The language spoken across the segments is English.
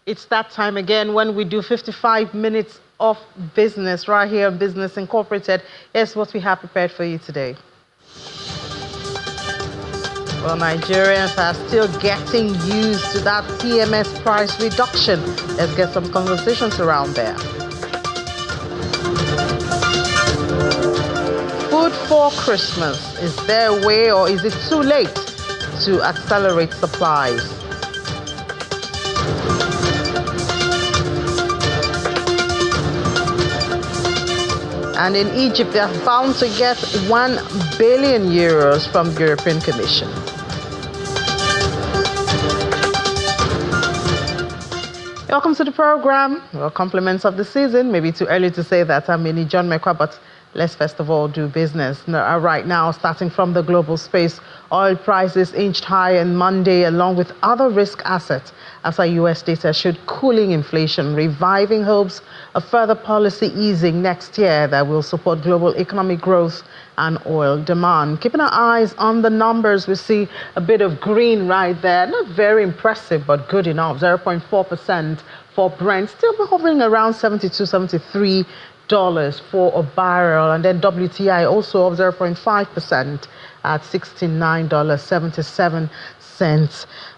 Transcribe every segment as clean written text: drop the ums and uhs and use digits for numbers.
It's that time again when we do 55 minutes of business right here on Business Incorporated. Here's what we have prepared for you today. Well, Nigerians are still getting used to that PMS price reduction. Let's get some conversations around there. Food for Christmas. Is there a way, or is it too late to accelerate supplies? And in Egypt, they are bound to get 1 billion euros from the European Commission. Welcome to the program. Well, compliments of the season. Maybe too early to say that. I'm Mini John Mekwa, but let's first of all do business. Right now, starting from the global space, oil prices inched high on Monday along with other risk assets after U.S. data showed cooling inflation, reviving hopes of further policy easing next year that will support global economic growth and oil demand. Keeping our eyes on the numbers, we see a bit of green right there. Not very impressive, but good enough. 0.4% for Brent, still hovering around $72, $73 for a barrel, and then WTI also up 0.5% at $69.77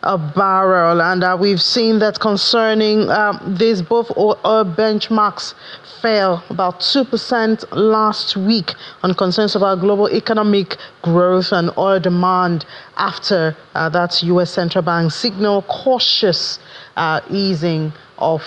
a barrel. And we've seen that concerning these both oil benchmarks fell about 2% last week on concerns about global economic growth and oil demand after that U.S. Central Bank signaled cautious easing of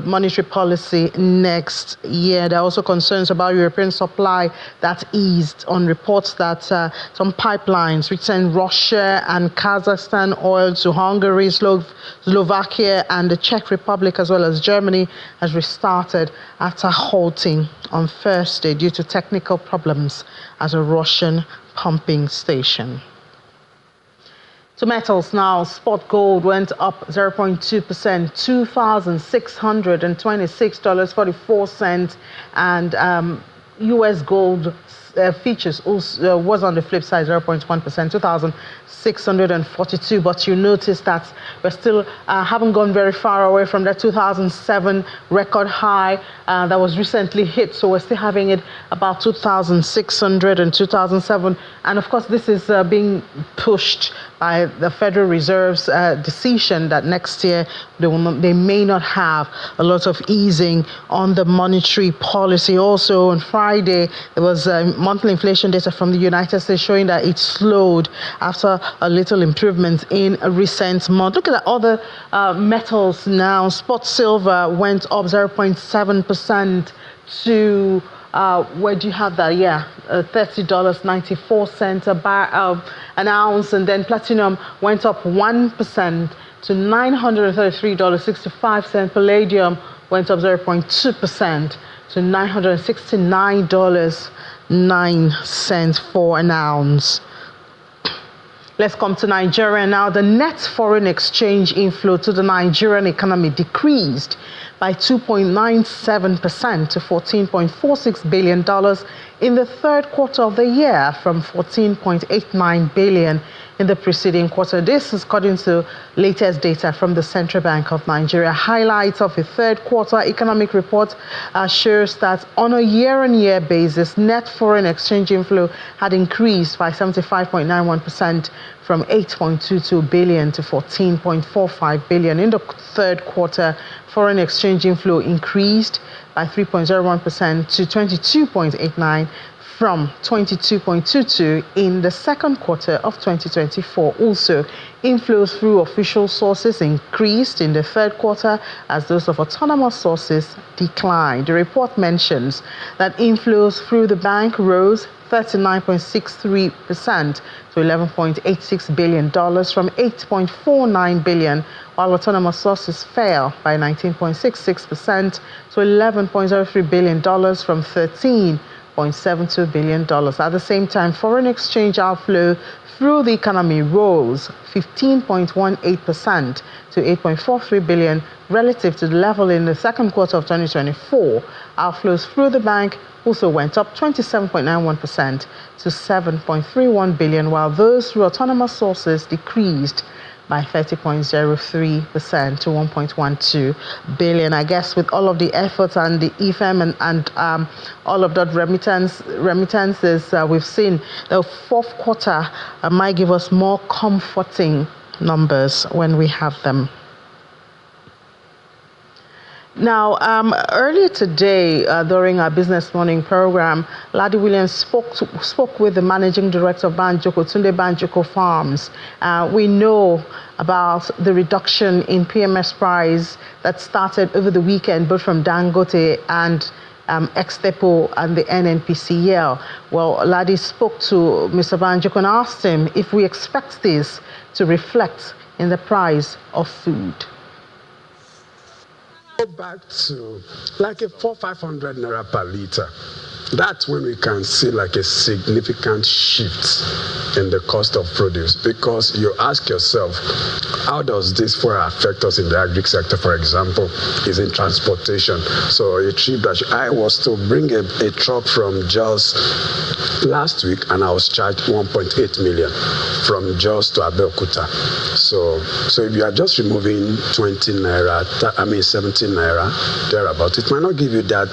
monetary policy next year. There are also concerns about European supply that eased on reports that some pipelines which send Russia and Kazakhstan oil to Hungary, Slovakia and the Czech Republic as well as Germany has restarted after halting on Thursday due to technical problems at a Russian pumping station. To metals now, spot gold went up 0.2%, $2,626.44, and U.S. gold futures also was on the flip side 0.1%, 2,642. But you notice that we're still haven't gone very far away from that 2007 record high that was recently hit. So we're still having it about 2,600 and 2007. And of course, this is being pushed by the Federal Reserve's decision that next year they may not have a lot of easing on the monetary policy. Also on Friday, there was monthly inflation data from the United States showing that it slowed after a little improvement in a recent month. Look at the other metals now. Spot silver went up 0.7% to where do you have that? Yeah, $30.94 an ounce, and then platinum went up 1% to $933.65. Palladium went up 0.2% to $969.09 for an ounce. Let's come to Nigeria now. The net foreign exchange inflow to the Nigerian economy decreased by 2.97% to $14.46 billion in the third quarter of the year from $14.89 billion in the preceding quarter. This is according to latest data from the Central Bank of Nigeria. Highlights of the third quarter economic report shows that on a year-on-year basis, net foreign exchange inflow had increased by 75.91% from 8.22 billion to 14.45 billion. In the third quarter, foreign exchange inflow increased by 3.01% to 22.89 from 22.22 in the second quarter of 2024. Also, inflows through official sources increased in the third quarter as those of autonomous sources declined. The report mentions that inflows through the bank rose 39.63% to $11.86 billion from $8.49 billion, while autonomous sources fell by 19.66% to $11.03 billion from $13.72 billion. At the same time, foreign exchange outflow through the economy rose 15.18% to $8.43 billion relative to the level in the second quarter of 2024. Outflows through the bank also went up 27.91% to $7.31 billion, while those through autonomous sources decreased by 30.03% to 1.12 billion. I guess with all of the efforts and the EFM and all of that remittances we've seen, the fourth quarter might give us more comforting numbers when we have them. Now, earlier today, during our Business Morning program, Ladi Williams spoke with the managing director of Banjoko, Tunde Banjoko Farms. We know about the reduction in PMS price that started over the weekend, both from Dangote and Ex-Depo and the NNPCL. Well, Ladi spoke to Mr. Banjoko and asked him if we expect this to reflect in the price of food. Go back to like a 400-500 naira per liter. That's when we can see like a significant shift in the cost of produce, because you ask yourself, how does this affect us in the agri sector, for example, is in transportation. So a trip that I was to bring a truck from Jos last week, and I was charged 1.8 million from Jos to Abeokuta. So if you are just removing 20 naira, 17 naira, thereabout, it might not give you that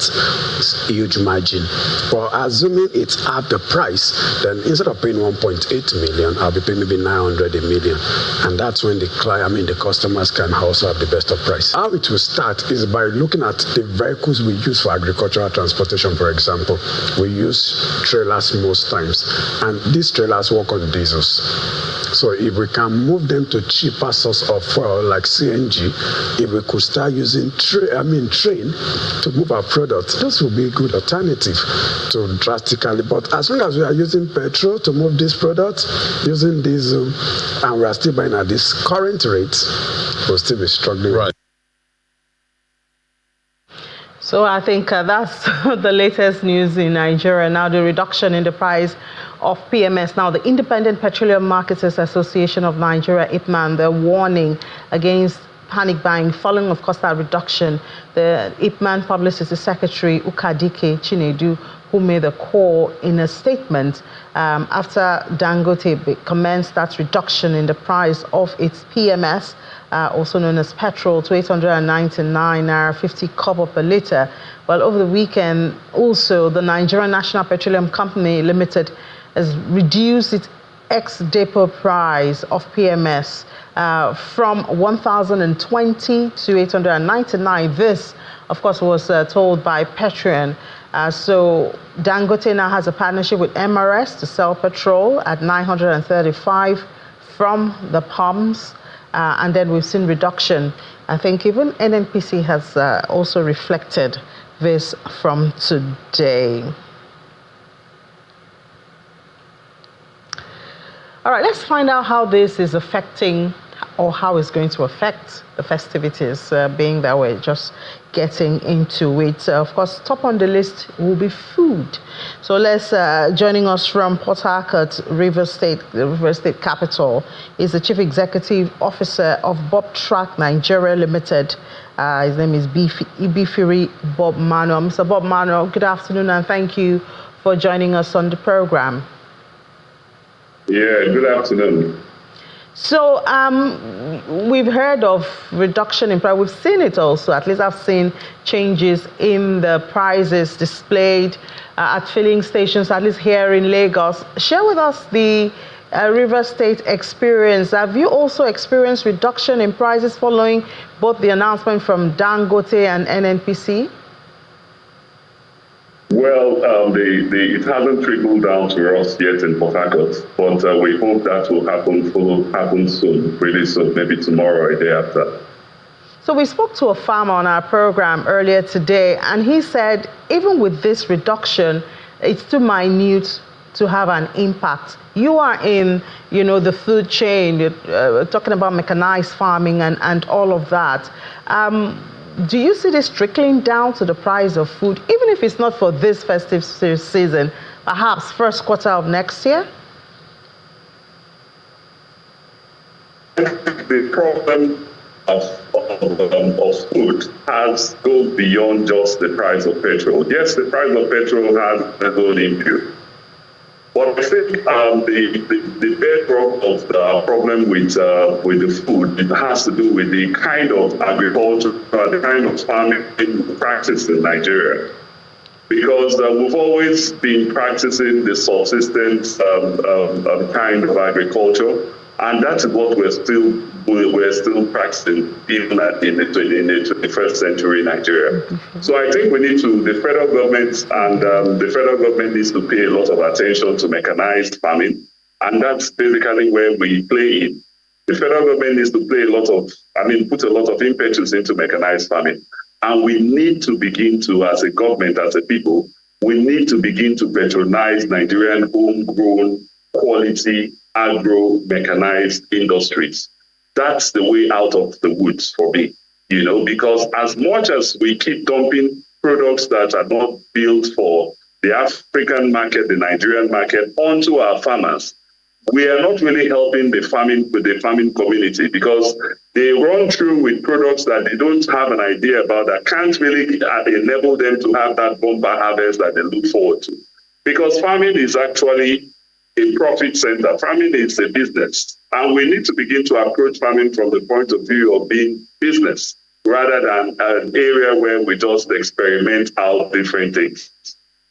huge margin. But assuming it's half the price, then instead of paying 1.8 million, I'll be paying maybe 900 a million. And that's when the customers can also have the best of price. How it will start is by looking at the vehicles we use for agricultural transportation, for example. We use trailers most times, and these trailers work on diesels. So if we can move them to cheaper source of fuel like CNG, if we could start using train to move our products, this would be a good alternative to drastically. But as long as we are using petrol to move these products, using diesel, and we are still buying at this current rate, we'll still be struggling. Right. So I think that's the latest news in Nigeria. Now, the reduction in the price of PMS. Now, the Independent Petroleum Marketers Association of Nigeria, IPMAN, they're warning against panic buying following, of course, that reduction. The IPMAN Publicity Secretary, Ukadike Chinedu, who made the call in a statement after Dangote commenced that reduction in the price of its PMS, also known as petrol, to 899 naira 50 kobo per liter. Well, over the weekend, also, the Nigerian National Petroleum Company Limited has reduced its ex-depot price of PMS from 1,020 to 899. This, of course, was told by Petroleum. So Dangote now has a partnership with MRS to sell petrol at 935 from the pumps. And then we've seen reduction. I think even NNPC has also reflected this from today. All right, let's find out how this is affecting, or how it's going to affect the festivities, being that we're just getting into it. Of course, top on the list will be food. So let's, joining us from Port Harcourt, Rivers State, the Rivers State capital, is the Chief Executive Officer of Bob Track Nigeria Limited. His name is Ibifiri Bob Manuel. Mr. Bob Manuel, good afternoon, and thank you for joining us on the program. Yeah, good afternoon. So we've heard of reduction in price. We've seen it also. At least I've seen changes in the prices displayed at filling stations, at least here in Lagos. Share with us the River State experience. Have you also experienced reduction in prices following both the announcement from Dangote and NNPC? Well, it hasn't trickled down to us yet in Port Harcourt, but we hope that will happen soon, really soon, maybe tomorrow or a day after. So we spoke to a farmer on our program earlier today, and he said even with this reduction, it's too minute to have an impact. You are in, the food chain, you're talking about mechanized farming and all of that. Do you see this trickling down to the price of food, even if it's not for this festive season, perhaps first quarter of next year? The problem of food goes beyond just the price of petrol. Yes, the price of petrol has its own input. But I think the backdrop of the problem with the food, it has to do with the kind of agriculture, the kind of farming practice in Nigeria. Because we've always been practicing the subsistence kind of agriculture, and that's what we're still practicing even in the 21st century Nigeria. So I think the federal government needs to pay a lot of attention to mechanized farming, and that's basically where we play in. The federal government needs to put a lot of impetus into mechanized farming. And we need to begin to, as a government, as a people, we need to begin to patronize Nigerian homegrown quality agro-mechanized industries. That's the way out of the woods for me, because as much as we keep dumping products that are not built for the African market, the Nigerian market, onto our farmers, we are not really helping the farming community, because they run through with products that they don't have an idea about, that can't really enable them to have that bumper harvest that they look forward to. Because farming is actually a profit center. Farming is a business. And we need to begin to approach farming from the point of view of being business, rather than an area where we just experiment out different things.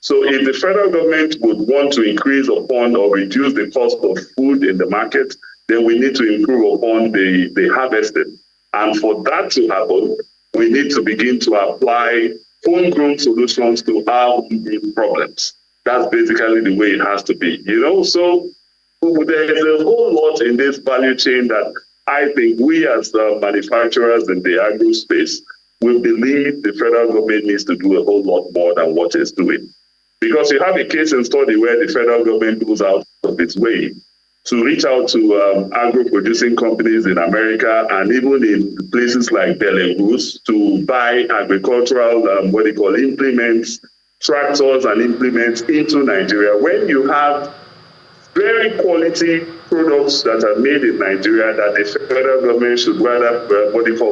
So if the federal government would want to increase upon or reduce the cost of food in the market, then we need to improve upon the harvesting. And for that to happen, we need to begin to apply homegrown solutions to our homegrown problems. That's basically the way it has to be, So there's a whole lot in this value chain that I think we as the manufacturers in the agro space will believe the federal government needs to do a whole lot more than what it's doing. Because you have a case in study where the federal government goes out of its way to reach out to agro-producing companies in America and even in places like Belarus to buy agricultural, implements, tractors and implements into Nigeria, when you have very quality products that are made in Nigeria that the federal government should rather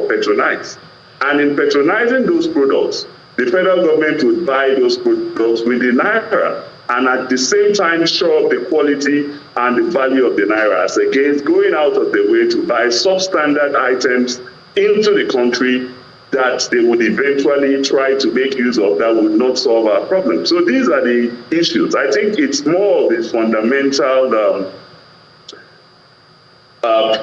patronize. And in patronizing those products, the federal government would buy those products with the Naira and at the same time show up the quality and the value of the Naira, as against going out of the way to buy substandard items into the country that they would eventually try to make use of that would not solve our problem. So these are the issues. I think it's more of a fundamental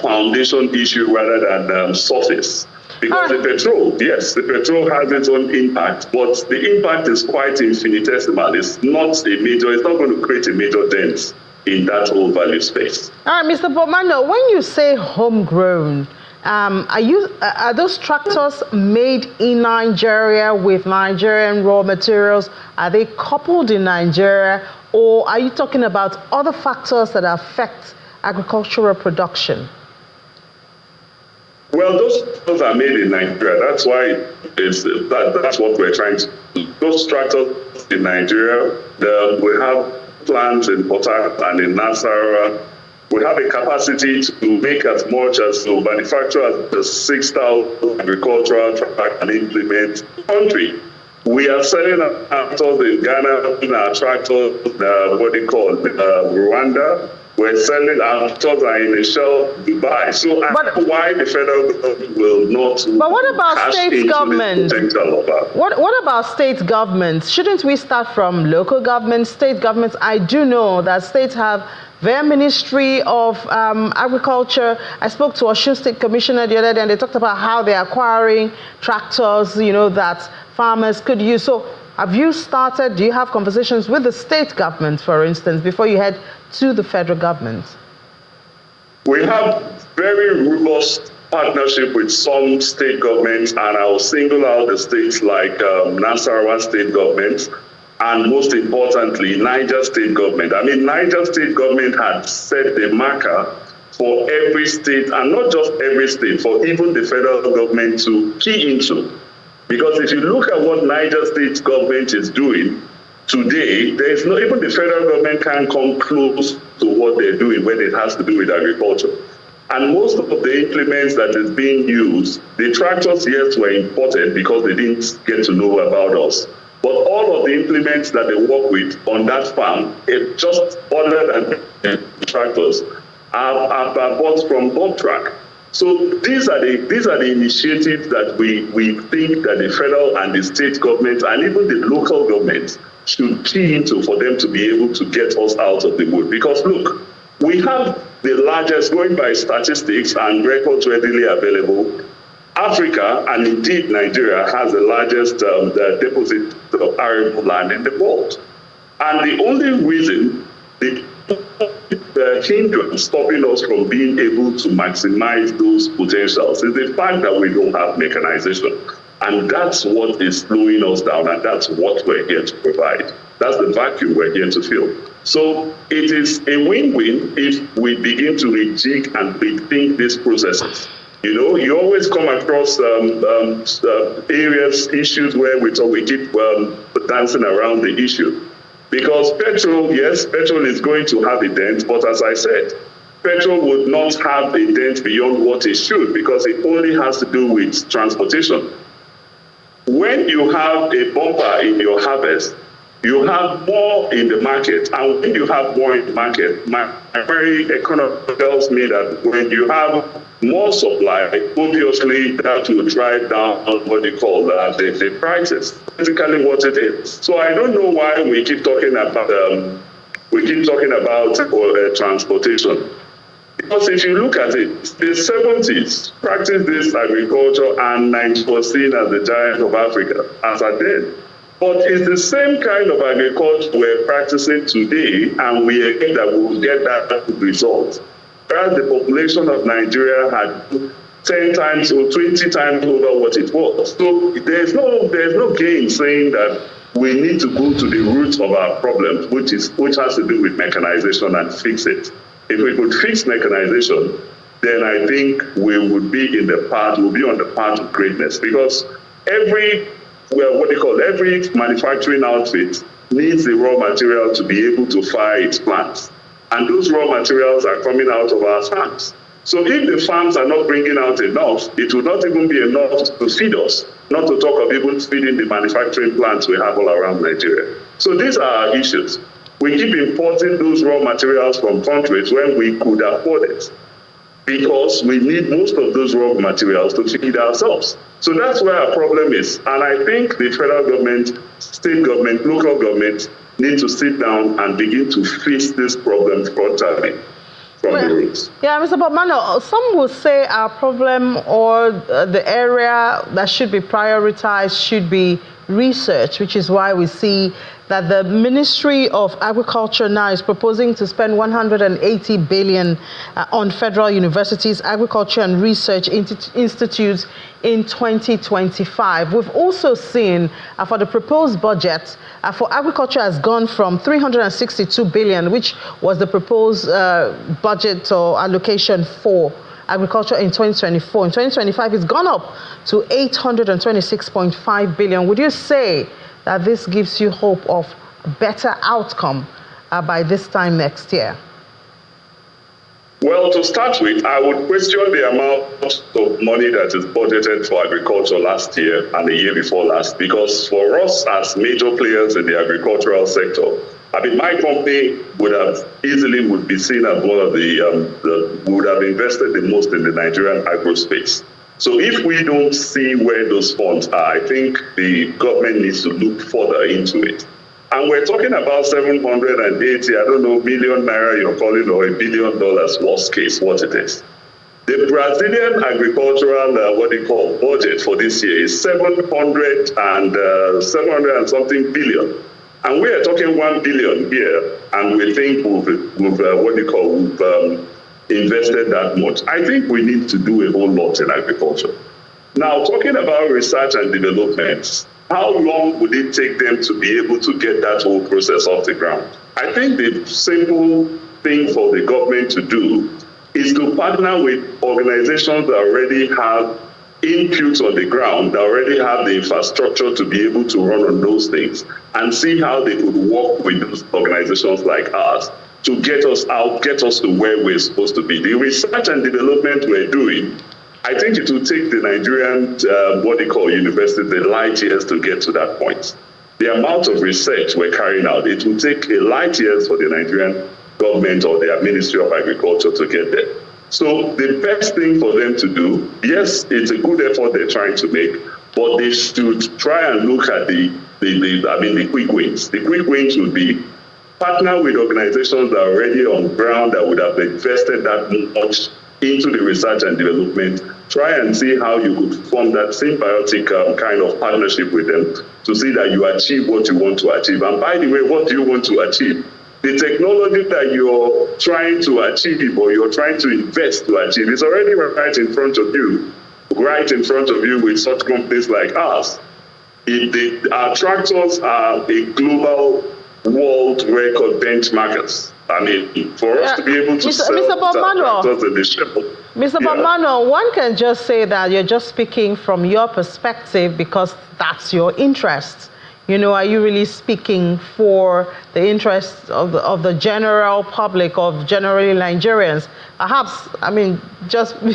foundation issue rather than surface. Because the petrol has its own impact, but the impact is quite infinitesimal. It's not going to create a major dent in that whole value space. All right, Mr. Bomano, when you say homegrown, are those tractors made in Nigeria with Nigerian raw materials? Are they coupled in Nigeria, or are you talking about other factors that affect agricultural production? Well, those are made in Nigeria. That's why that's what we're trying to do. Those tractors in Nigeria, we have plants in Port Harcourt and in Nasarawa. We have a capacity to make as much as to manufacture as 6,000 agricultural tractors and implements in the country. We are selling our tractors in Ghana, our tractors, Rwanda. We're selling our tractors in the shell Dubai. So why the federal government will not? But what about state government? What about state governments? Shouldn't we start from local governments, state governments? I do know that states have their Ministry of Agriculture. I spoke to Osun State Commissioner the other day, and they talked about how they're acquiring tractors, that farmers could use. So have you started, do you have conversations with the state government, for instance, before you head to the federal government? We have very robust partnership with some state governments, and I will single out the states like Nasarawa state government, and most importantly, Niger state government. I mean, Niger state government had set the marker for every state, and not just every state, for even the federal government to key into. Because if you look at what Niger state government is doing today, there is no, even the federal government can't come close to what they're doing when it has to do with agriculture. And most of the implements that is being used, the tractors, yes, were imported because they didn't get to know about us. But all of the implements that they work with on that farm, just other than tractors, are bought from Bob Track. So these are the initiatives that we think that the federal and the state government and even the local governments should key into for them to be able to get us out of the wood. Because look, we have the largest, going by statistics and records readily available, Africa and indeed Nigeria has the largest deposit of arable land in the world. And the only reason the hindrance stopping us from being able to maximize those potentials is the fact that we don't have mechanization. And that's what is slowing us down, and that's what we're here to provide. That's the vacuum we're here to fill. So it is a win-win if we begin to rejig and rethink these processes. You know, you always come across areas, issues where we keep dancing around the issue. Because petrol, yes, petrol is going to have a dent, but as I said, petrol would not have a dent beyond what it should because it only has to do with transportation. When you have a bumper in your harvest, you have more in the market. And when you have more in the market, my very economy tells me that when you have more supply, obviously that will drive down what you call the prices. Basically what it is. So I don't know why we keep talking about transportation. Because if you look at it, the 70s practiced this agriculture and Nigeria was seen as the giant of Africa, as at then. But it's the same kind of agriculture we're practicing today, and we expect that we will get that result. Whereas the population of Nigeria had 10 times or 20 times over what it was. So there's no gain saying that we need to go to the roots of our problems, which has to do with mechanization, and fix it. If we could fix mechanization, then I think we would be on the path of greatness. Because every manufacturing outfit needs the raw material to be able to fire its plants. And those raw materials are coming out of our farms. So if the farms are not bringing out enough, it will not even be enough to feed us, not to talk of even feeding the manufacturing plants we have all around Nigeria. So these are our issues. We keep importing those raw materials from countries when we could afford it, because we need most of those raw materials to feed ourselves. So that's where our problem is. And I think the federal government, state government, local government need to sit down and begin to face this problem frontally from the roots. Yeah, Mr. Bobmano, some will say our problem or the area that should be prioritized should be research, which is why we see that the Ministry of Agriculture now is proposing to spend 180 billion on federal universities, agriculture and research institutes in 2025. We've also seen for the proposed budget for agriculture has gone from 362 billion, which was the proposed budget or allocation for agriculture in 2024. In 2025, it's gone up to 826.5 billion. Would you say that this gives you hope of a better outcome by this time next year? Well, to start with, I would question the amount of money that is budgeted for agriculture last year and the year before last, because for us as major players in the agricultural sector, I mean, my company would be seen as one of would have invested the most in the Nigerian agro space. So if we don't see where those funds are, I think the government needs to look further into it. And we're talking about 780, million naira you're calling, or $1 billion worst case, what it is. The Brazilian agricultural, budget for this year is 700 and something billion. And we are talking 1 billion here, and we think we've invested that much. I think we need to do a whole lot in agriculture. Now, talking about research and development, how long would it take them to be able to get that whole process off the ground? I think the simple thing for the government to do is to partner with organizations that already have inputs on the ground, that already have the infrastructure to be able to run on those things, and see how they could work with those organizations like ours to get us out, get us to where we're supposed to be. The research and development we're doing, I think it will take the Nigerian, universities, the light years to get to that point. The amount of research we're carrying out, it will take a light years for the Nigerian government or their Ministry of Agriculture to get there. So the best thing for them to do, yes, it's a good effort they're trying to make, but they should try and look at the quick wins. The quick wins would be partner with organizations that are already on ground that would have invested that much into the research and development. Try and see how you could form that symbiotic kind of partnership with them to see that you achieve what you want to achieve. And by the way, what do you want to achieve? The technology that you're trying to achieve or you're trying to invest to achieve is already right in front of you with such companies like us. Our tractors are a global world record benchmarkers. I mean, for us to be able to sell tractors in the shell. Mr. Bob-Manuel, one can just say that you're just speaking from your perspective because that's your interest. You know, are you really speaking for the interests of the general public, of generally Nigerians? Perhaps, I mean,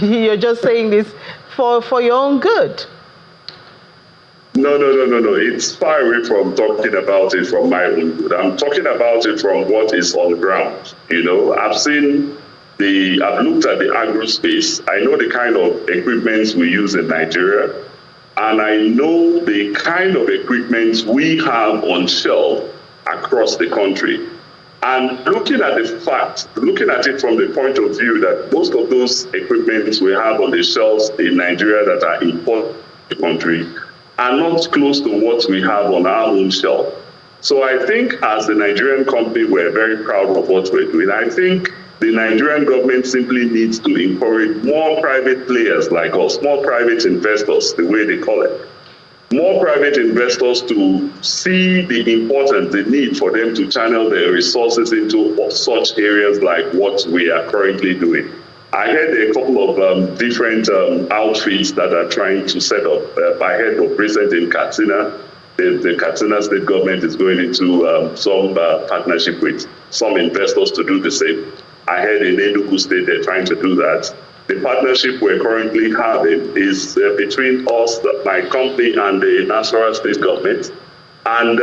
you're just saying this for your own good. No. It's far away from talking about it from my own good. I'm talking about it from what is on ground. You know, I've looked at the agro space. I know the kind of equipment we use in Nigeria. And I know the kind of equipment we have on shelf across the country. And looking at it from the point of view that most of those equipments we have on the shelves in Nigeria that are imported to the country are not close to what we have on our own shelf. So I think as the Nigerian company, we're very proud of what we're doing. I think the Nigerian government simply needs to encourage more private players like us, more private investors, the way they call it. More private investors to see the importance, the need for them to channel their resources into such areas like what we are currently doing. I heard a couple of different outfits that are trying to set up. I heard of recent in Katsina. The Katsina state government is going into some partnership with some investors to do the same. I heard in Enugu State they're trying to do that. The partnership we're currently having is between us, my company, and the Nasarawa state government, and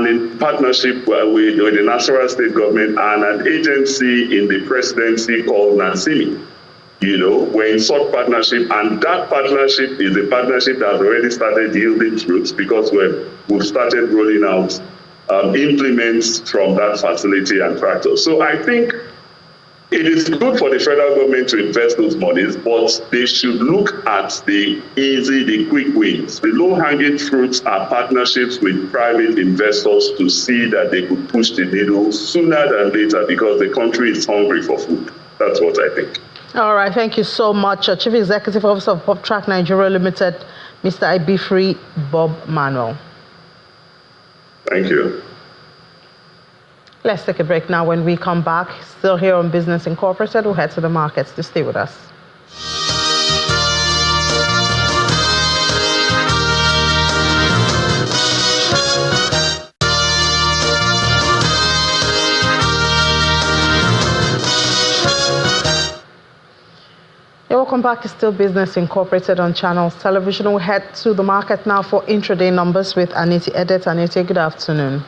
in partnership with the Nasarawa state government and an agency in the presidency called NASIMI. You know, we're in such partnership, and that partnership is a partnership that has already started yielding fruits because we've started rolling out implements from that facility and tractors. So I think it is good for the federal government to invest those monies, but they should look at the quick wins. The low-hanging fruits are partnerships with private investors to see that they could push the needle sooner than later because the country is hungry for food. That's what I think. All right, thank you so much. Chief Executive Officer of PopTrack Nigeria Limited, Mr. Ibifri Bob-Manuel. Thank you. Let's take a break now. When we come back, still here on Business Incorporated, we'll head to the markets. Just stay with us. Welcome back to Still Business Incorporated on Channels Television. We'll head to the market now for intraday numbers with Aniti Edet. Aniti, good afternoon.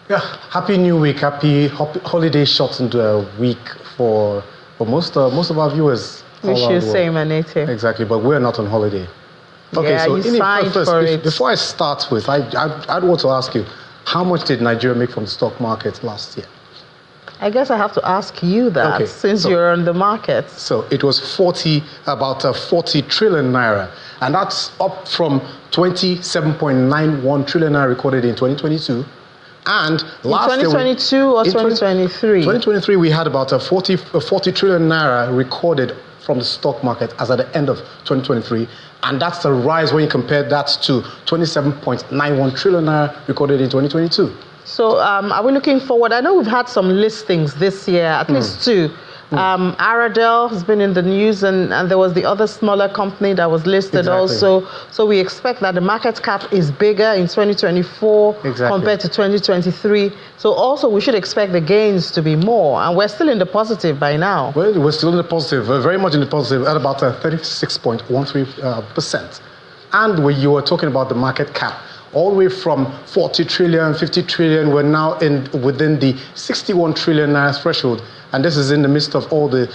Yeah, happy new week, happy holiday shortened week for most of our viewers. We should say, Aniti. Exactly, but we're not on holiday. Okay, yeah, so you signed for it. Before I start with, I'd want to ask you, how much did Nigeria make from the stock market last year? I guess I have to ask you that since you're on the market. So it was about 40 trillion naira, and that's up from 27.91 trillion naira recorded in 2022. And last year, 2022 or 2023? 2023, we had about 40 trillion naira recorded from the stock market as at the end of 2023. And that's a rise when you compare that to 27.91 trillion naira recorded in 2022. So are we looking forward? I know we've had some listings this year, at least two. Aradel has been in the news, and there was the other smaller company that was listed also. So we expect that the market cap is bigger in 2024 compared to 2023. So also we should expect the gains to be more, and we're still in the positive by now. Well, we're still in the positive, very much in the positive, at about 36.13%. And when you were talking about the market cap, all the way from 40 trillion, 50 trillion. We're now within the 61 trillion naira threshold. And this is in the midst of all the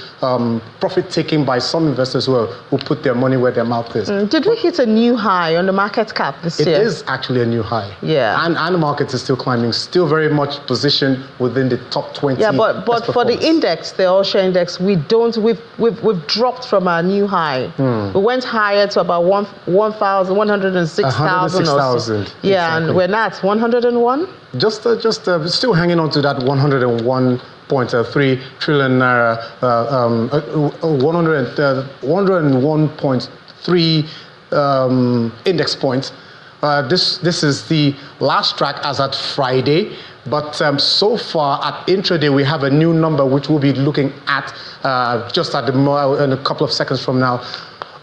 profit taking by some investors who put their money where their mouth is. Did we hit a new high on the market cap this year? It is actually a new high. Yeah. And the market is still climbing, still very much positioned within the top 20. Yeah, but for the index, the all-share index, we've dropped from our new high. We went higher to about 106,000 or so. Yeah, exactly. And we're now at 101? Just still hanging on to that 101.3 trillion naira, 101.3 index points. This is the last track as at Friday. But so far at intraday, we have a new number which we'll be looking at just in a couple of seconds from now.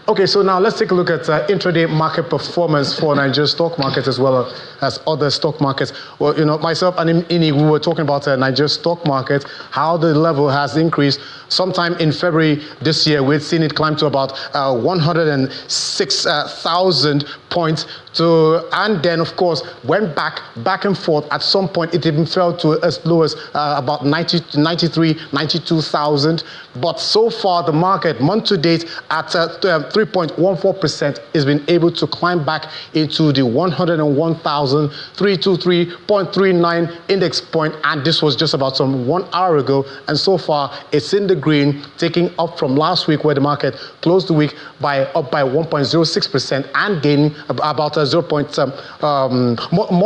Okay, so now let's take a look at intraday market performance for Nigeria's stock market as well as other stock markets. Well, myself and Ini, we were talking about Nigeria's stock market, how the level has increased. Sometime in February this year, we'd seen it climb to about 106,000 points. And then, of course, went back and forth. At some point, it even fell to as low as about 92,000. But so far, the market, month to date, at 3.14%, has been able to climb back into the 101,323.39 index point. And this was just about 1 hour ago. And so far, it's in the green, taking up from last week, where the market closed the week up by 1.06% and gaining about more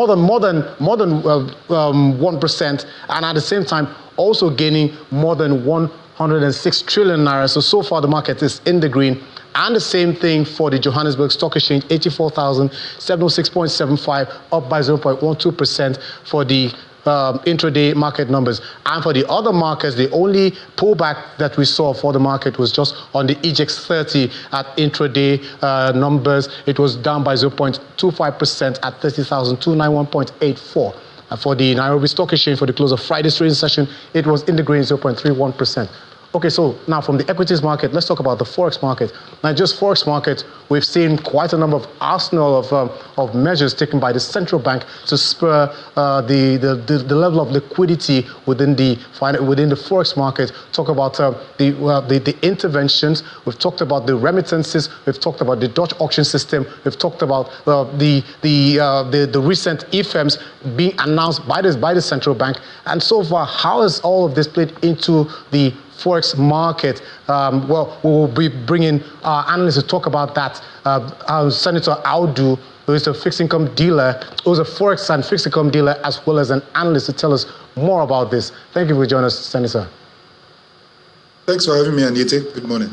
than 1%, and at the same time also gaining more than 106 trillion naira. So far the market is in the green. And the same thing for the Johannesburg Stock Exchange, 84,706.75, up by 0.12% for the intraday market numbers. And for the other markets, the only pullback that we saw for the market was just on the EGX 30 at intraday numbers. It was down by 0.25% at 30,291.84. For the Nairobi Stock Exchange, for the close of Friday's trading session, it was in the green, 0.31%. Okay, so now from the equities market, let's talk about the Forex market. Nigeria's Forex market, we've seen quite a number of arsenal of measures taken by the central bank to spur the level of liquidity within the Forex market. Talk about the interventions. We've talked about the remittances. We've talked about the Dutch auction system. We've talked about the recent EFMs being announced by the central bank. And so far, how has all of this played into the Forex market? Well, we will be bringing our analysts to talk about that. Senator Audu, who is a fixed income dealer, who's a Forex and fixed income dealer, as well as an analyst, to tell us more about this. Thank you for joining us, Senator. Thanks for having me, Anita. Good morning.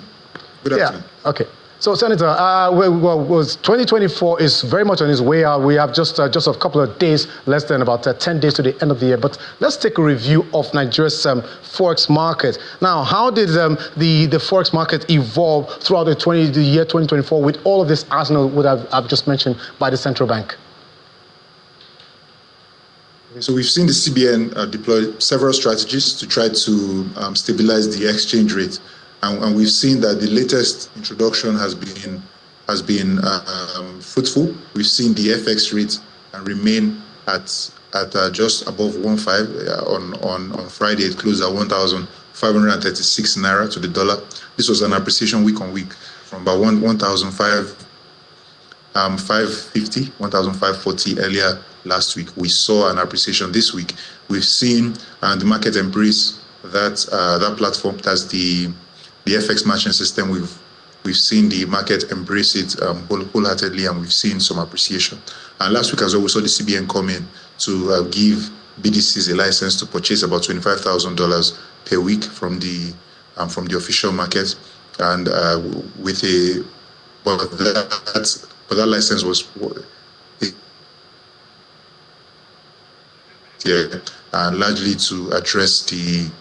Good afternoon. Yeah, okay. So, Senator, 2024 is very much on its way out. We have just a couple of days, less than about 10 days to the end of the year. But let's take a review of Nigeria's Forex market. Now, how did the Forex market evolve throughout the year 2024 with all of this arsenal that I've just mentioned by the central bank? So we've seen the CBN deploy several strategies to try to stabilize the exchange rate. And we've seen that the latest introduction has been fruitful. We've seen the FX rate remain at just above 1.5 on Friday. It closed at 1,536 naira to the dollar. This was an appreciation week on week from about 1,550, 1,540 earlier last week. We saw an appreciation this week. We've seen the market embrace that platform. That's the FX matching system. We've seen the market embrace it wholeheartedly, and we've seen some appreciation. And last week as well, we saw the CBN come in to give BDCs a license to purchase about $25,000 per week from the official market, and that license was largely to address the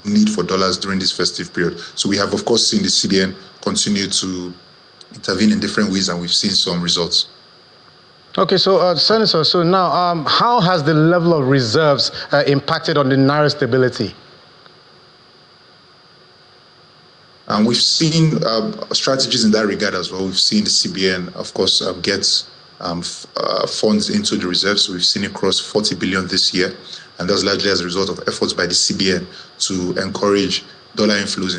need for dollars during this festive period. So we have, of course, seen the CBN continue to intervene in different ways, and we've seen some results. Okay, so Senator, so now how has the level of reserves impacted on the naira stability? And we've seen strategies in that regard as well. We've seen the CBN, of course, get funds into the reserves. We've seen it cross 40 billion this year, and that's largely as a result of efforts by the CBN to encourage dollar inflows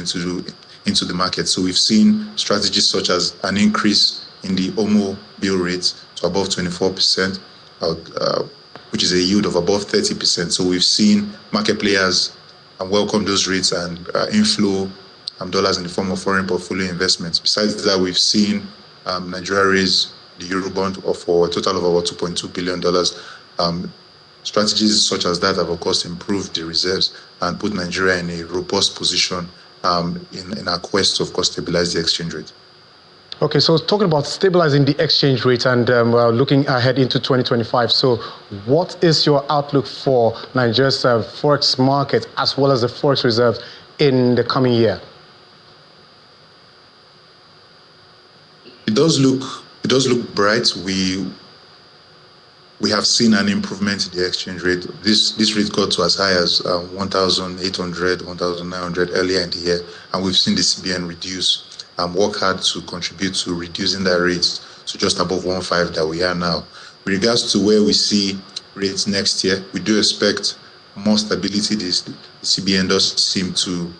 into the market. So we've seen strategies such as an increase in the OMO bill rate to above 24%, which is a yield of above 30%. So we've seen market players welcome those rates and inflow dollars in the form of foreign portfolio investments. Besides that, we've seen Nigeria raise the Eurobond for a total of about $2.2 billion. Strategies such as that have, of course, improved the reserves and put Nigeria in a robust position in our quest to, of course, stabilize the exchange rate. Okay, so talking about stabilizing the exchange rate and looking ahead into 2025. So what is your outlook for Nigeria's Forex market as well as the Forex reserve in the coming year? It does look bright. We have seen an improvement in the exchange rate. This rate got to as high as 1,800, 1,900 earlier in the year, and we've seen the CBN reduce and work hard to contribute to reducing that rate to just above 1.5 that we are now. With regards to where we see rates next year, we do expect more stability. The CBN does seem to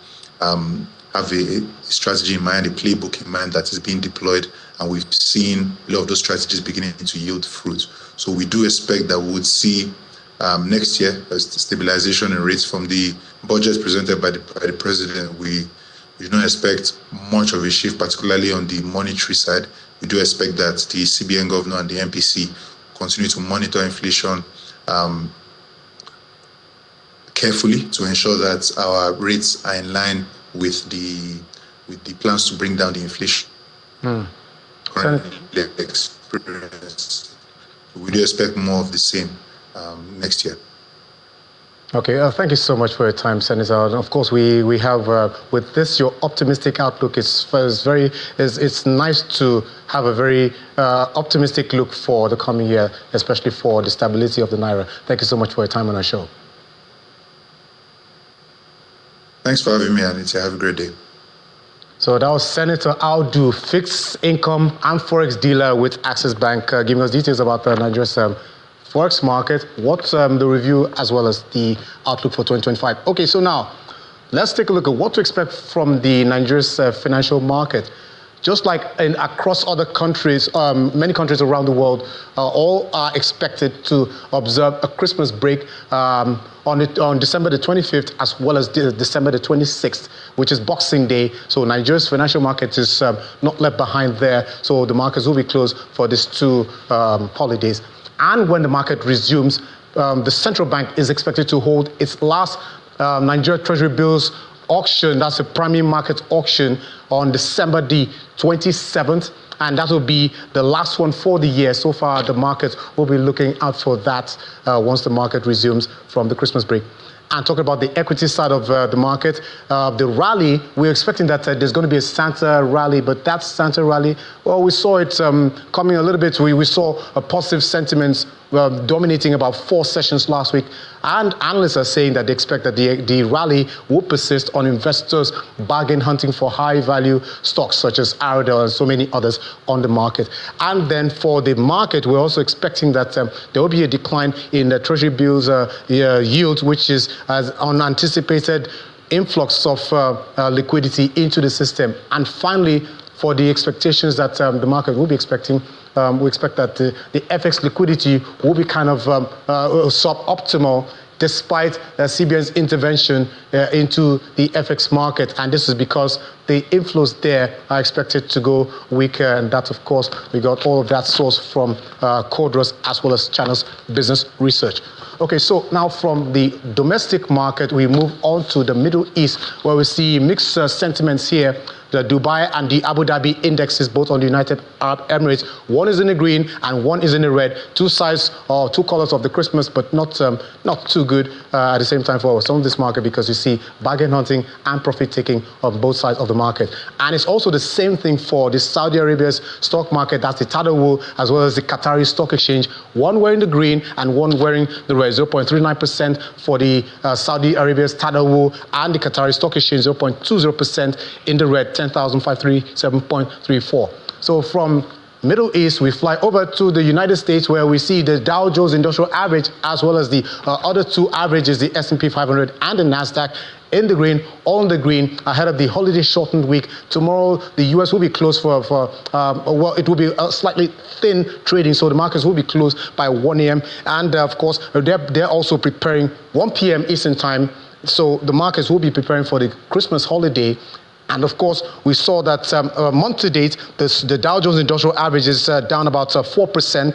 have a strategy in mind, a playbook in mind that is being deployed, and we've seen a lot of those strategies beginning to yield fruit. So we do expect that we would see next year a stabilization in rates from the budget presented by the president. We do not expect much of a shift, particularly on the monetary side. We do expect that the CBN governor and the MPC continue to monitor inflation carefully to ensure that our rates are in line with the plans to bring down the inflation currently experienced. We do expect more of the same next year. Okay, thank you so much for your time, Senator. And of course, we have with this your optimistic outlook. It's nice to have a very optimistic look for the coming year, especially for the stability of the naira. Thank you so much for your time on our show. Thanks for having me, Anita. Have a great day. So that was Senator Audu, fixed income and Forex dealer with Access Bank, giving us details about Nigeria's Forex market, what's the review as well as the outlook for 2025. Okay, so now let's take a look at what to expect from the Nigeria's financial market. Just like across other countries, many countries around the world, all are expected to observe a Christmas break on December the 25th as well as December the 26th, which is Boxing Day. So Nigeria's financial market is not left behind there. So the markets will be closed for these two holidays. And when the market resumes, the central bank is expected to hold its last Nigeria Treasury bills auction, that's a primary market auction, on December the 27th, and that will be the last one for the year. So far, the market will be looking out for that once the market resumes from the Christmas break. And talking about the equity side of the market, the rally, we're expecting that there's going to be a Santa rally, but that Santa rally, well, we saw it coming a little bit. We saw a positive sentiment dominating about 4 sessions last week. And analysts are saying that they expect that the rally will persist on investors bargain hunting for high-value stocks such as Aridel and so many others on the market. And then for the market, we're also expecting that there will be a decline in the Treasury bills yield, which is as unanticipated influx of liquidity into the system. And finally, for the expectations that the market will be expecting, we expect that the FX liquidity will be kind of suboptimal despite CBN's intervention into the FX market. And this is because the inflows there are expected to go weaker. And that, of course, we got all of that source from Codros as well as Channels Business Research. Okay, so now from the domestic market, we move on to the Middle East, where we see mixed sentiments here. the Dubai and the Abu Dhabi indexes, both on the United Arab Emirates. One is in the green and one is in the red. Two sides or two colors of the Christmas, but not too good at the same time for some of this market, because you see bargain hunting and profit taking on both sides of the market. And it's also the same thing for the Saudi Arabia's stock market. That's the Tadawul, as well as the Qatari Stock Exchange. One wearing the green and one wearing the red. 0.39% for the Saudi Arabia's Tadawul, and the Qatari Stock Exchange 0.20% in the red, 10,537.34. So from Middle East, we fly over to the United States, where we see the Dow Jones Industrial Average, as well as the other two averages, the S&P 500 and the NASDAQ, in the green, on the green, ahead of the holiday shortened week. Tomorrow, the US will be closed well, it will be a slightly thin trading, so the markets will be closed by 1 a.m. And of course, they're also preparing 1 p.m. Eastern time, so the markets will be preparing for the Christmas holiday. And of course, we saw that month to date, the Dow Jones Industrial Average is down about 4%.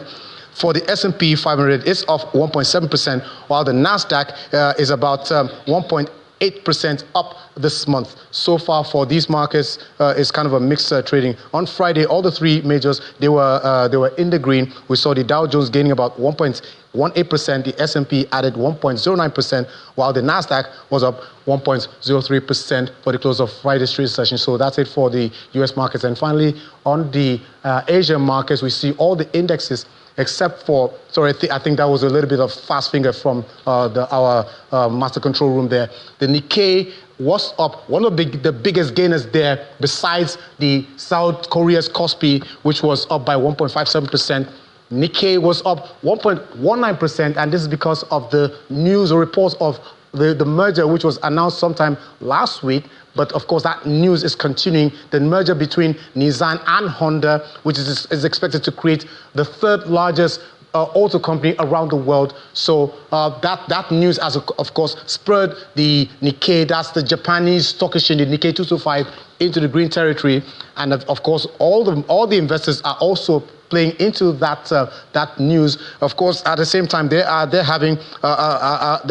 For the S&P 500, it's off 1.7%, while the NASDAQ is about 1.8% up this month. So far for these markets, it's kind of a mixed trading. On Friday, all the three majors, they were in the green. We saw the Dow Jones gaining about 1.18%. The S&P added 1.09%, while the NASDAQ was up 1.03% for the close of Friday's trade session. So that's it for the US markets. And finally, on the Asian markets, we see all the indexes except for, I think that was a little bit of fast finger from our master control room there. The Nikkei was up, one of the biggest gainers there, besides the South Korea's Kospi, which was up by 1.57%. Nikkei was up 1.19%, and this is because of the news or reports of the merger, which was announced sometime last week. But of course, that news is continuing. The merger between Nissan and Honda, which is expected to create the third largest auto company around the world. So that news has, of course, spurred the Nikkei, that's the Japanese stock exchange, the Nikkei 225, into the green territory. And of course, all the investors are also playing into that news. Of course, at the same time, they're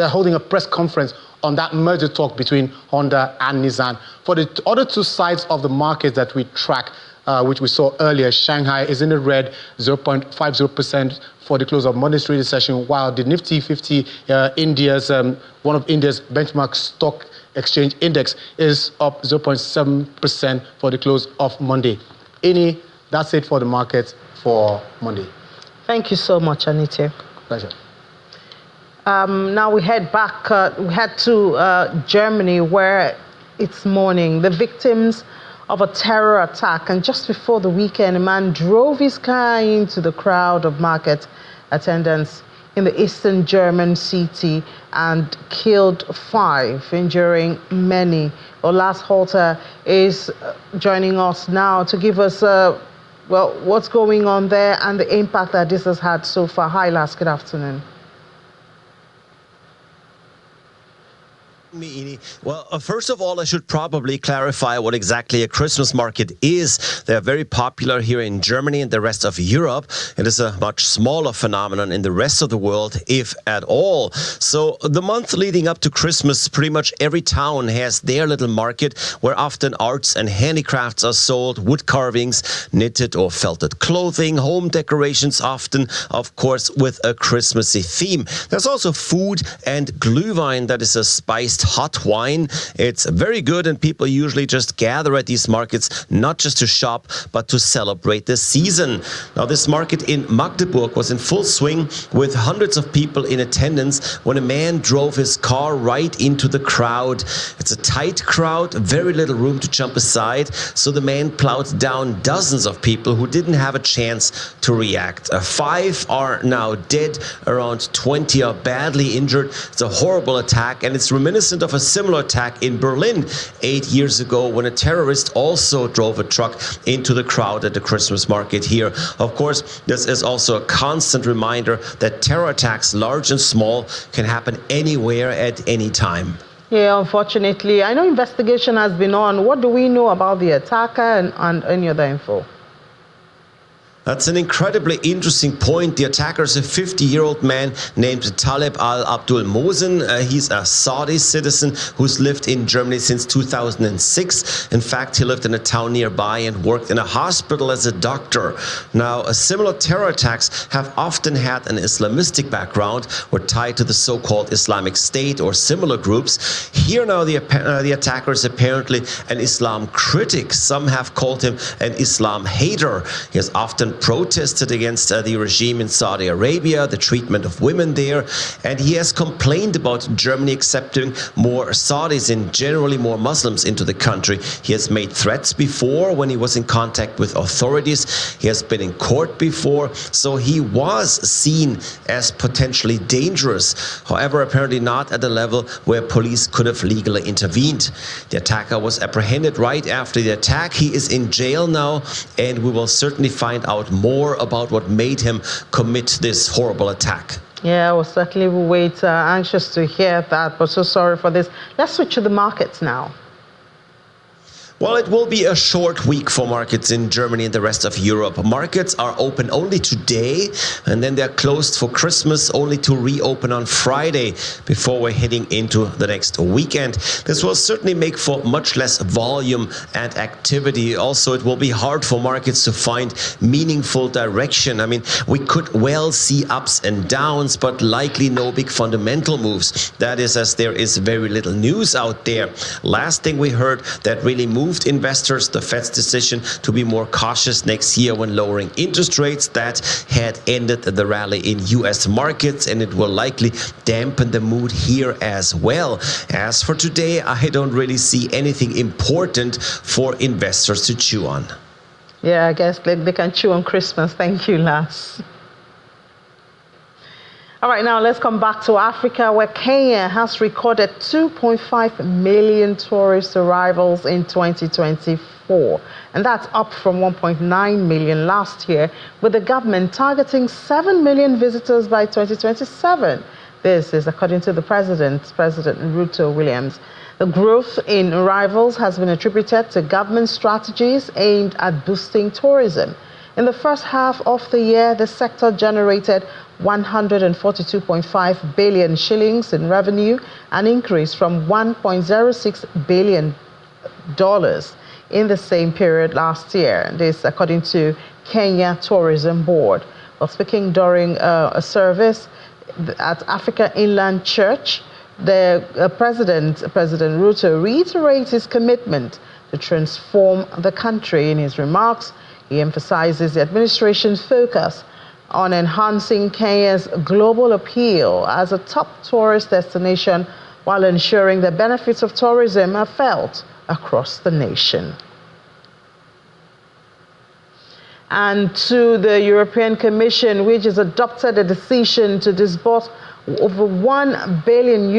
holding a press conference on that merger talk between Honda and Nissan. For the other two sides of the market that we track, which we saw earlier, Shanghai is in the red, 0.50% for the close of Monday's trading session, while the Nifty 50, one of India's benchmark stock exchange index, is up 0.7% for the close of Monday. That's it for the market for Monday. Thank you so much, Anita. Pleasure. Now we head back, we head to Germany, where it's morning. The victims of a terror attack, and just before the weekend, a man drove his car into the crowd of market attendants in the eastern German city and killed 5, injuring many. Olas Halter is joining us now to give us what's going on there and the impact that this has had so far. Hi, Las, good afternoon. Well, first of all, I should probably clarify what exactly a Christmas market is. They're very popular here in Germany and the rest of Europe. It is a much smaller phenomenon in the rest of the world, if at all. So the month leading up to Christmas, pretty much every town has their little market where often arts and handicrafts are sold, wood carvings, knitted or felted clothing, home decorations, often, of course, with a Christmassy theme. There's also food and Glühwein, that is a spiced hot wine. It's very good, and people usually just gather at these markets not just to shop but to celebrate the season. Now, this market in Magdeburg was in full swing with hundreds of people in attendance when a man drove his car right into the crowd. It's a tight crowd, very little room to jump aside, so the man plowed down dozens of people who didn't have a chance to react. 5 are now dead, around 20 are badly injured. It's a horrible attack, and it's reminiscent of a similar attack in Berlin 8 years ago when a terrorist also drove a truck into the crowd at the Christmas market here. Of course, this is also a constant reminder that terror attacks, large and small, can happen anywhere at any time. Yeah, unfortunately. I know investigation has been on. What do we know about the attacker and any other info? That's an incredibly interesting point. The attacker is a 50-year-old man named Taleb al-Abdul Mohsen. He's a Saudi citizen who's lived in Germany since 2006. In fact, he lived in a town nearby and worked in a hospital as a doctor. Now, similar terror attacks have often had an Islamistic background or tied to the so-called Islamic State or similar groups. Here now, the attacker is apparently an Islam critic. Some have called him an Islam hater. He has often protested against the regime in Saudi Arabia, the treatment of women there, and he has complained about Germany accepting more Saudis and generally more Muslims into the country. He has made threats before when he was in contact with authorities. He has been in court before, so he was seen as potentially dangerous. However, apparently not at a level where police could have legally intervened. The attacker was apprehended right after the attack. He is in jail now, and we will certainly find out more about what made him commit this horrible attack. Yeah, well, certainly we'll wait, anxious to hear that, but so sorry for this. Let's switch to the markets now. Well, it will be a short week for markets in Germany and the rest of Europe. Markets are open only today, and then they're closed for Christmas, only to reopen on Friday before we're heading into the next weekend. This will certainly make for much less volume and activity. Also, it will be hard for markets to find meaningful direction. I mean, we could well see ups and downs, but likely no big fundamental moves. That is, as there is very little news out there. Last thing we heard that really moved investors, the Fed's decision to be more cautious next year when lowering interest rates. That had ended the rally in US markets, and it will likely dampen the mood here as well. As for today, I don't really see anything important for investors to chew on. Yeah, I guess they can chew on Christmas. Thank you, Lars. All right, now let's come back to Africa, where Kenya has recorded 2.5 million tourist arrivals in 2024. And that's up from 1.9 million last year, with the government targeting 7 million visitors by 2027. This is according to the President Ruto Williams. The growth in arrivals has been attributed to government strategies aimed at boosting tourism. In the first half of the year, the sector generated 142.5 billion shillings in revenue, an increase from $1.06 billion in the same period last year. This, according to Kenya Tourism Board. Well, speaking during a service at Africa Inland Church, the President Ruto reiterates his commitment to transform the country. In his remarks, he emphasizes the administration's focus on enhancing Kenya's global appeal as a top tourist destination while ensuring the benefits of tourism are felt across the nation. And to the European Commission, which has adopted a decision to disburse over €1 billion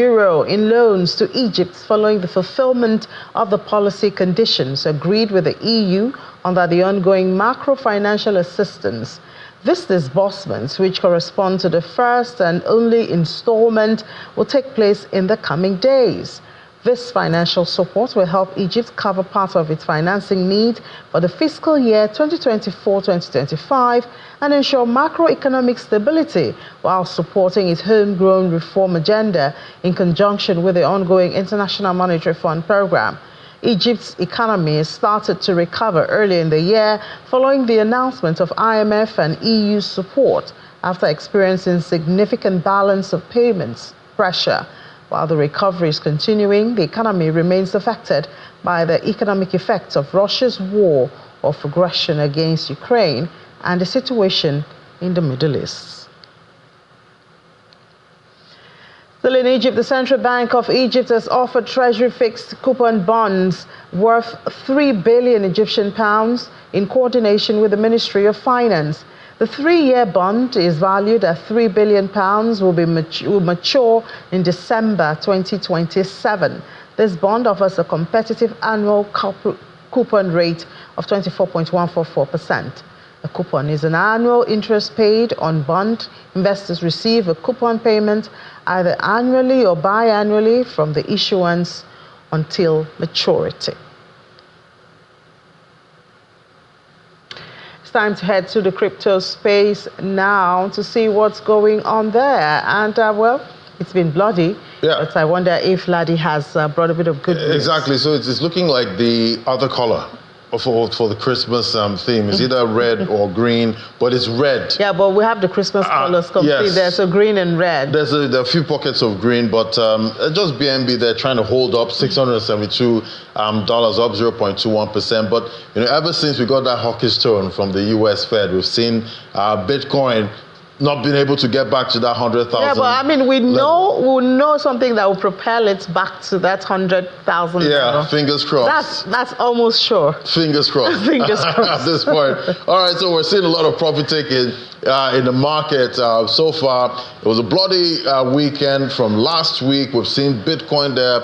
in loans to Egypt following the fulfillment of the policy conditions agreed with the EU under the ongoing macro-financial assistance. This disbursement, which corresponds to the first and only installment, will take place in the coming days. This financial support will help Egypt cover part of its financing need for the fiscal year 2024-2025 and ensure macroeconomic stability while supporting its homegrown reform agenda in conjunction with the ongoing International Monetary Fund program. Egypt's economy started to recover early in the year following the announcement of IMF and EU support after experiencing significant balance of payments pressure. While the recovery is continuing, the economy remains affected by the economic effects of Russia's war of aggression against Ukraine and the situation in the Middle East. Still in Egypt, the Central Bank of Egypt has offered Treasury fixed coupon bonds worth 3 billion Egyptian pounds in coordination with the Ministry of Finance. The 3-year bond is valued at £3 billion, will mature in December 2027. This bond offers a competitive annual coupon rate of 24.144%. A coupon is an annual interest paid on bond. Investors receive a coupon payment either annually or biannually from the issuance until maturity. It's time to head to the crypto space now to see what's going on there. And, well, it's been bloody. Yeah. But I wonder if Ladi has brought a bit of good news. Exactly. So it's looking like the other color for the Christmas theme is either red or green, but it's red. Yeah, but we have the Christmas colors complete yes. there, so green and red. There are a few pockets of green, but just BNB, they're trying to hold up $672, up 0.21%. But ever since we got that hawkish tone from the U.S. Fed, we've seen Bitcoin not been able to get back to that 100,000. Yeah, but I mean, we know something that will propel it back to that 100,000. Yeah, fingers crossed. That's almost sure. Fingers crossed. Fingers crossed. At this point. All right, so we're seeing a lot of profit taking in the market so far. It was a bloody weekend from last week. We've seen Bitcoin there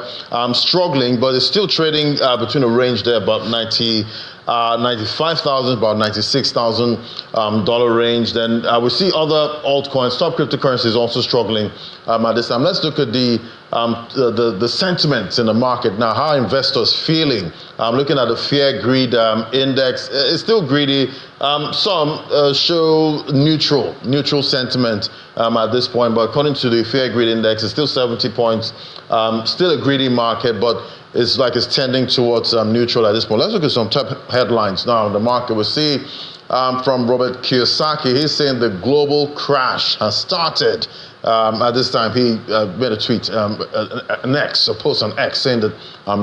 struggling, but it's still trading between a range there about 95,000, about $96,000 range. Then we see other altcoins, top cryptocurrencies also struggling at this time. Let's look at the sentiments in the market now. How are investors feeling? Looking at the fear greed index, it's still greedy. Some show neutral sentiment at this point, but according to the fear greed index, it's still 70 points. Still a greedy market, but it's like it's tending towards neutral at this point. Let's look at some top headlines now in the market. We see from Robert Kiyosaki, he's saying the global crash has started. At this time, he made a tweet, a post on X, saying that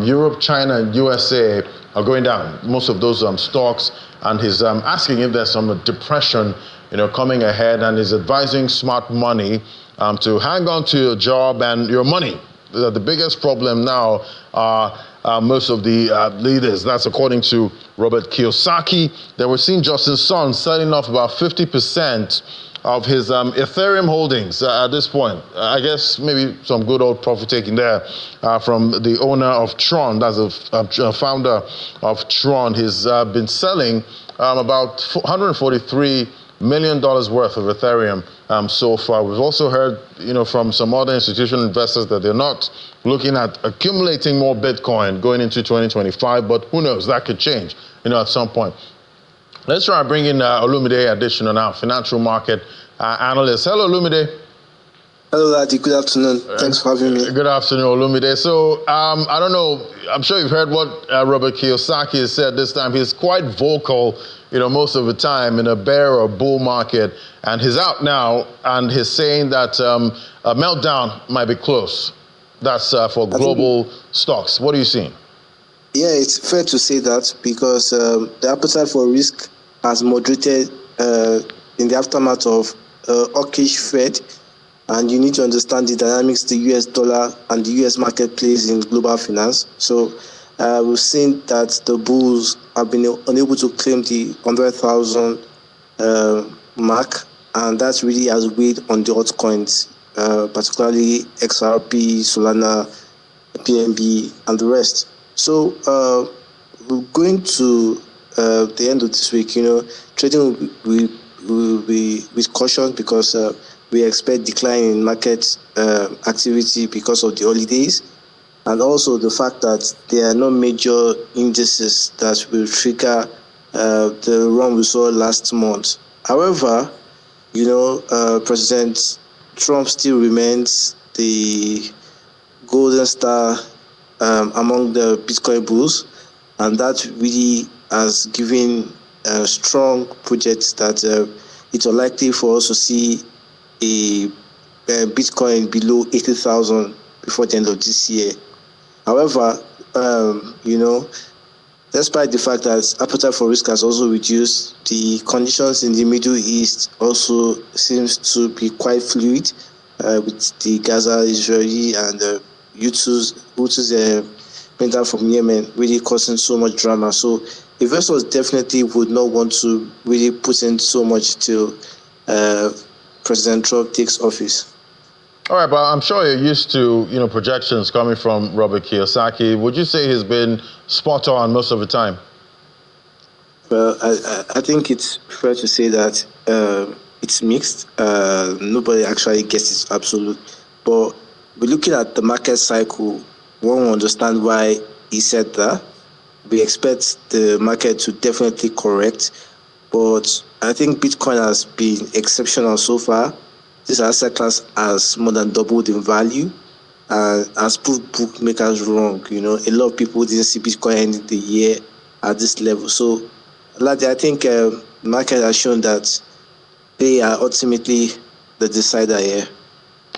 Europe, China, and USA are going down. Most of those stocks, and he's asking if there's some depression, coming ahead, and he's advising smart money to hang on to your job and your money. The biggest problem now are most of the leaders. That's according to Robert Kiyosaki. They were seeing Justin Sun selling off about 50% of his Ethereum holdings at this point. I guess maybe some good old profit taking there from the owner of Tron. That's a founder of Tron. He's been selling about $143 million worth of Ethereum so far. We've also heard, from some other institutional investors that they're not looking at accumulating more Bitcoin going into 2025, but who knows, that could change, at some point. Let's try and bring in Olumide Additional now, financial market analyst. Hello, Olumide. Hello, Ladi. Good afternoon. Thanks for having me. Good afternoon, Olumide. So, I don't know, I'm sure you've heard what Robert Kiyosaki has said this time. He's quite vocal, most of the time in a bear or bull market. And he's out now, and he's saying that a meltdown might be close. That's for global stocks. What are you seeing? Yeah, it's fair to say that because the appetite for risk has moderated in the aftermath of hawkish Fed. And you need to understand the dynamics the US dollar and the US market plays in global finance. So we've seen that the bulls have been unable to claim the 100,000 mark, and that really has weighed on the altcoins, particularly XRP, Solana, PMB, and the rest. So we're going to the end of this week, trading will be with caution because we expect decline in market activity because of the holidays, and also the fact that there are no major indices that will trigger the run we saw last month. However, President Trump still remains the golden star among the Bitcoin bulls, and that really has given strong projects that it's unlikely for us to see a Bitcoin below 80,000 before the end of this year. However, despite the fact that appetite for risk has also reduced, the conditions in the Middle East also seems to be quite fluid with the Gaza, Israeli, and Houthis mental from Yemen really causing so much drama. So investors definitely would not want to really put in so much till President Trump takes office. All right, but I'm sure you're used to, projections coming from Robert Kiyosaki. Would you say he's been spot on most of the time? Well, I think it's fair to say that it's mixed. Nobody actually gets it absolute. But we're looking at the market cycle. One will understand why he said that. We expect the market to definitely correct. But I think Bitcoin has been exceptional so far. This asset class has more than doubled in value and has proved bookmakers wrong. A lot of people didn't see Bitcoin ending the year at this level. So, Ladi, I think the market has shown that they are ultimately the decider here.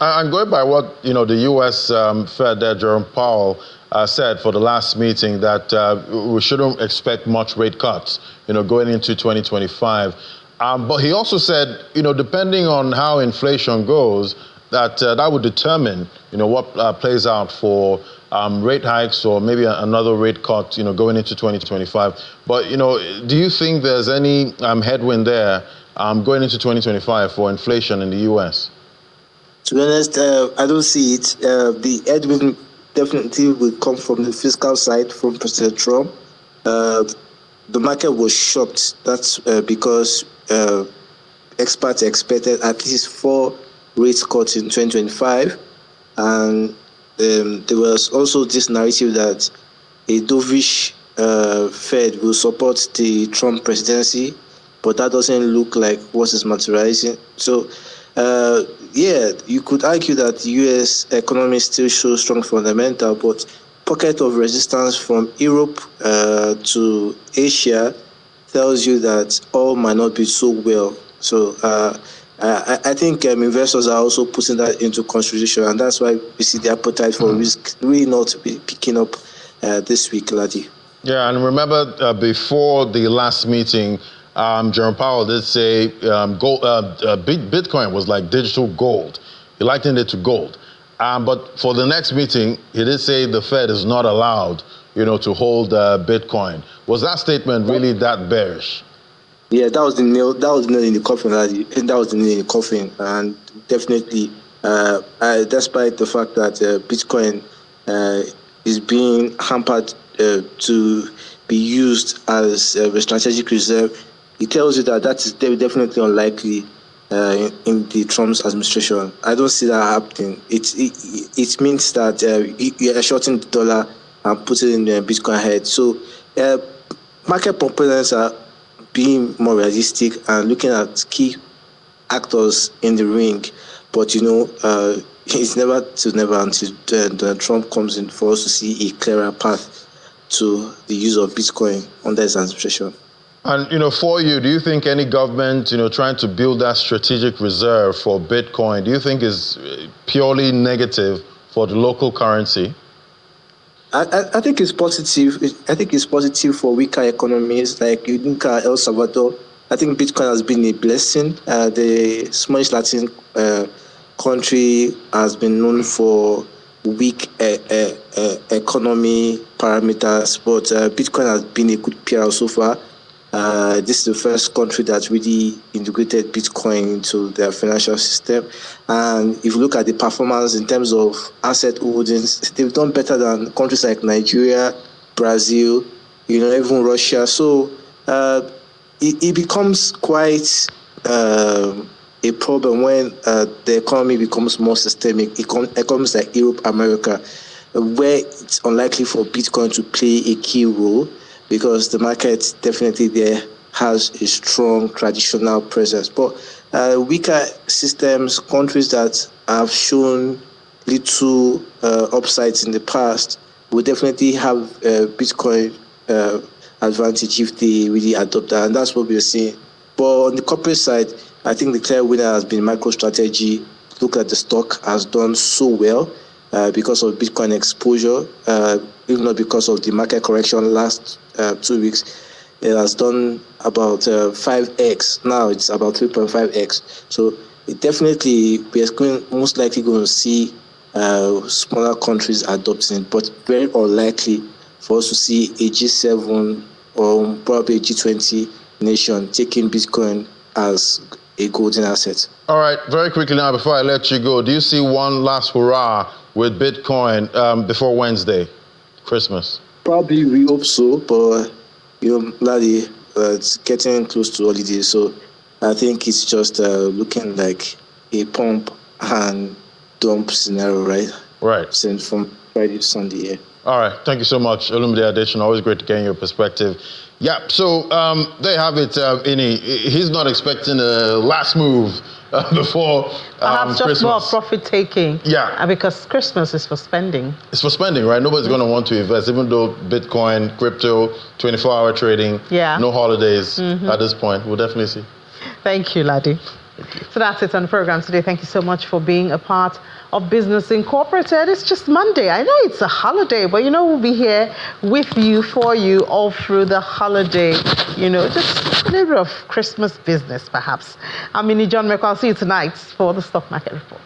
I'm going by what the U.S. Fed Jerome Powell said for the last meeting, that we shouldn't expect much rate cuts, going into 2025. But he also said, depending on how inflation goes, that would determine, what plays out for rate hikes or maybe another rate cut, going into 2025. But do you think there's any headwind there going into 2025 for inflation in the U.S.? To be honest, I don't see it. The headwind definitely will come from the fiscal side from President Trump. The market was shocked. That's because experts expected at least 4 rate cuts in 2025. And there was also this narrative that a dovish Fed will support the Trump presidency, but that doesn't look like what is materializing. So, you could argue that the U.S. economy still shows strong fundamental, but pocket of resistance from Europe to Asia tells you that all might not be so well. So I think investors are also putting that into consideration, and that's why we see the appetite for risk really not be picking up this week, Ladi. Yeah, and remember before the last meeting, Jerome Powell did say Bitcoin was like digital gold. He likened it to gold. But for the next meeting, he did say the Fed is not allowed, to hold Bitcoin. Was that statement really that bearish? Yeah, that was the nail. That was the nail in the coffin. That was the nail in the coffin, and definitely, despite the fact that Bitcoin is being hampered to be used as a strategic reserve, it tells you that is definitely unlikely in the Trump's administration. I don't see that happening. It means that you are shorting the dollar and putting in the Bitcoin ahead. So market proponents are being more realistic and looking at key actors in the ring. But it's never until Trump comes in for us to see a clearer path to the use of Bitcoin under his administration. And, for you, do you think any government, trying to build that strategic reserve for Bitcoin, do you think is purely negative for the local currency? I think it's positive. I think it's positive for weaker economies like you look at El Salvador. I think Bitcoin has been a blessing. The smallest Latin country has been known for weak economy parameters, but Bitcoin has been a good PR so far. This is the first country that really integrated Bitcoin into their financial system. And if you look at the performance in terms of asset holdings, they've done better than countries like Nigeria, Brazil, even Russia. So it becomes quite a problem when the economy becomes more systemic. Economies like Europe, America, where it's unlikely for Bitcoin to play a key role, because the market definitely there has a strong traditional presence. But weaker systems, countries that have shown little upsides in the past, will definitely have Bitcoin advantage if they really adopt that. And that's what we're seeing. But on the corporate side, I think the clear winner has been MicroStrategy. Look at the stock has done so well because of Bitcoin exposure, if not because of the market correction last 2 weeks. It has done about 5x. Now it's about 3.5x. So it definitely, we're most likely going to see smaller countries adopting it, but very unlikely for us to see a G7 or probably a G20 nation taking Bitcoin as a golden asset. All right, very quickly now, before I let you go, do you see one last hurrah with Bitcoin before Wednesday, Christmas? Probably we hope so, but Ladi, it's getting close to holidays, so I think it's just looking like a pump and dump scenario, right? Right. Since from Friday to Sunday, yeah. All right, thank you so much, Olumide Adesina. Always great to get your perspective Yeah, so there you have it. He's not expecting a last move before Perhaps just Christmas. more profit-taking. Yeah. Because Christmas is for spending. It's for spending, right? Nobody's going to want to invest, even though Bitcoin, crypto, 24-hour trading, no holidays at this point. We'll definitely see. Thank you, Ladi. So that's it on the program today. Thank you so much for being a part of Business Incorporated. It's just Monday. I know it's a holiday, but we'll be here with you, for you, all through the holiday. Just a little bit of Christmas business, perhaps. I'm Minnie John Mecca. I'll see you tonight for the Stock Market Report.